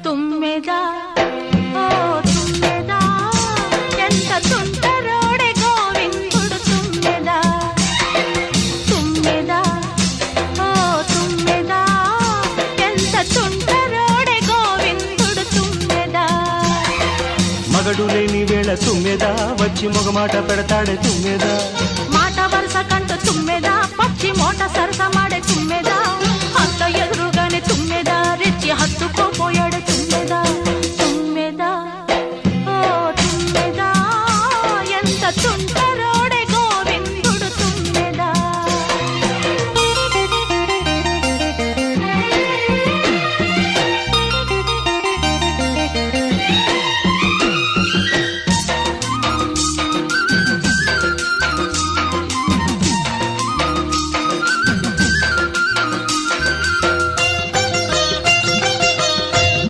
తుమ్మెద ఓ తుమ్మెద ఎంత తుంటరోడే గోవిందుడు తుమ్మెద తుమ్మెద ఓ తుమ్మెద ఎంత తుంటరోడే గోవిందుడు తుమ్మెద మగడు లేని వేళ తుమ్మెద వచ్చి మొగమాట పెడతాడే తుమ్మెద మాట వరుస కంటూ తుమ్మెద పచ్చి మోట సరస మాడే తుమ్మెద అంత ఎదురుగానే తుమ్మెద రెచ్చి హత్తుకోపోయాడు